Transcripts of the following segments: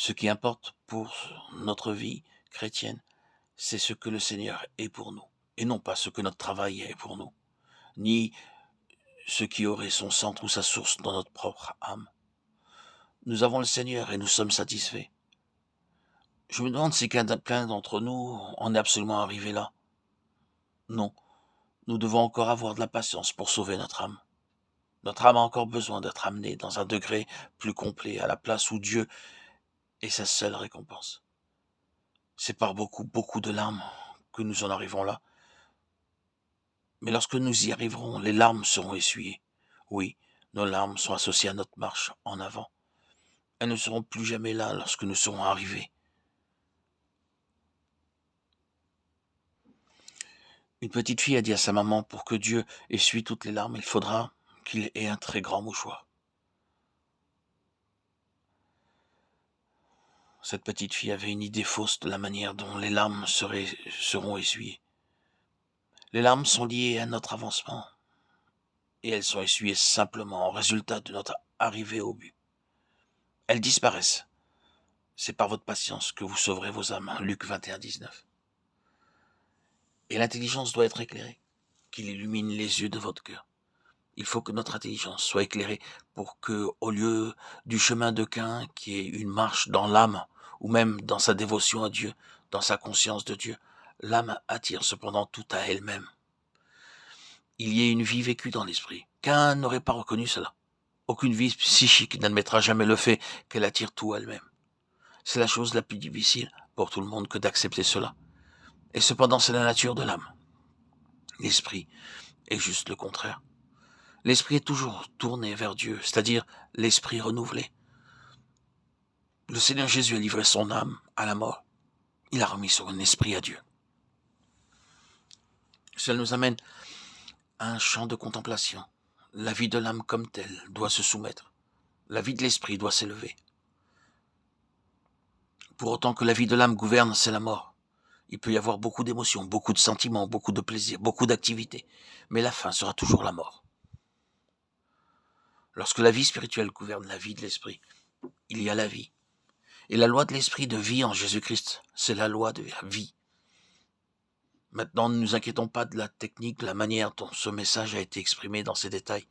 Ce qui importe pour notre vie chrétienne, c'est ce que le Seigneur est pour nous, et non pas ce que notre travail est pour nous, ni ce qui aurait son centre ou sa source dans notre propre âme. Nous avons le Seigneur et nous sommes satisfaits. Je me demande si plein d'entre nous en est absolument arrivé là. Non, nous devons encore avoir de la patience pour sauver notre âme. Notre âme a encore besoin d'être amenée dans un degré plus complet à la place où Dieu est sa seule récompense. C'est par beaucoup de larmes que nous en arrivons là. Mais lorsque nous y arriverons, les larmes seront essuyées. Oui, nos larmes sont associées à notre marche en avant. Elles ne seront plus jamais là lorsque nous serons arrivés. Une petite fille a dit à sa maman, pour que Dieu essuie toutes les larmes, il faudra qu'il ait un très grand mouchoir. Cette petite fille avait une idée fausse de la manière dont les larmes seront essuyées. Les larmes sont liées à notre avancement et elles sont essuyées simplement en résultat de notre arrivée au but. Elles disparaissent. C'est par votre patience que vous sauverez vos âmes. Luc 21, 19. Et l'intelligence doit être éclairée, qu'il illumine les yeux de votre cœur. Il faut que notre intelligence soit éclairée pour que, au lieu du chemin de Caïn, qui est une marche dans l'âme, ou même dans sa dévotion à Dieu, dans sa conscience de Dieu, l'âme attire cependant tout à elle-même. Il y ait une vie vécue dans l'esprit. Caïn n'aurait pas reconnu cela. Aucune vie psychique n'admettra jamais le fait qu'elle attire tout à elle-même. C'est la chose la plus difficile pour tout le monde que d'accepter cela. Et cependant, c'est la nature de l'âme. L'esprit est juste le contraire. L'esprit est toujours tourné vers Dieu, c'est-à-dire l'esprit renouvelé. Le Seigneur Jésus a livré son âme à la mort. Il a remis son esprit à Dieu. Cela nous amène à un champ de contemplation. La vie de l'âme comme telle doit se soumettre. La vie de l'esprit doit s'élever. Pour autant que la vie de l'âme gouverne, c'est la mort. Il peut y avoir beaucoup d'émotions, beaucoup de sentiments, beaucoup de plaisirs, beaucoup d'activités. Mais la fin sera toujours la mort. Lorsque la vie spirituelle gouverne la vie de l'esprit, il y a la vie. Et la loi de l'esprit de vie en Jésus-Christ, c'est la loi de la vie. Maintenant, ne nous inquiétons pas de la technique, de la manière dont ce message a été exprimé dans ses détails,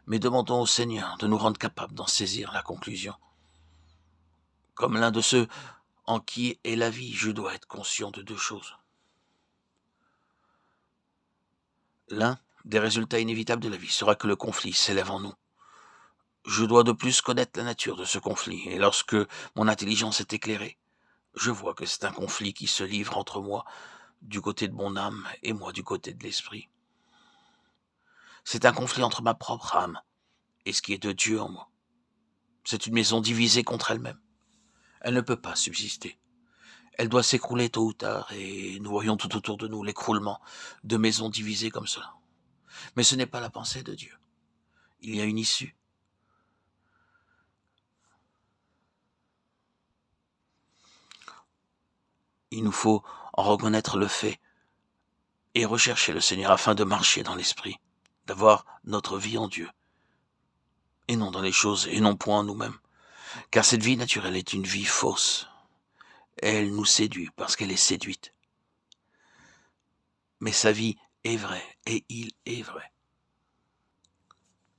mais demandons au Seigneur de nous rendre capables d'en saisir la conclusion. Comme l'un de ceux en qui est la vie, je dois être conscient de deux choses. L'un des résultats inévitables de la vie sera que le conflit s'élève en nous. Je dois de plus connaître la nature de ce conflit, et lorsque mon intelligence est éclairée, je vois que c'est un conflit qui se livre entre moi, du côté de mon âme, et moi du côté de l'esprit. C'est un conflit entre ma propre âme et ce qui est de Dieu en moi. C'est une maison divisée contre elle-même. Elle ne peut pas subsister. Elle doit s'écrouler tôt ou tard, et nous voyons tout autour de nous l'écroulement de maisons divisées comme cela. Mais ce n'est pas la pensée de Dieu. Il y a une issue. Il nous faut en reconnaître le fait et rechercher le Seigneur afin de marcher dans l'esprit, d'avoir notre vie en Dieu, et non dans les choses, et non point en nous-mêmes. Car cette vie naturelle est une vie fausse. Elle nous séduit parce qu'elle est séduite. Mais sa vie est vraie, et il est vrai.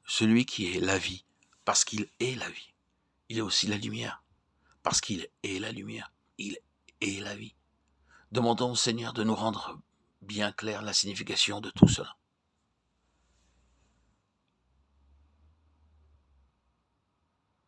Celui qui est la vie, parce qu'il est la vie, il est aussi la lumière, parce qu'il est la lumière, il est la vie. Demandons au Seigneur de nous rendre bien claire la signification de tout cela.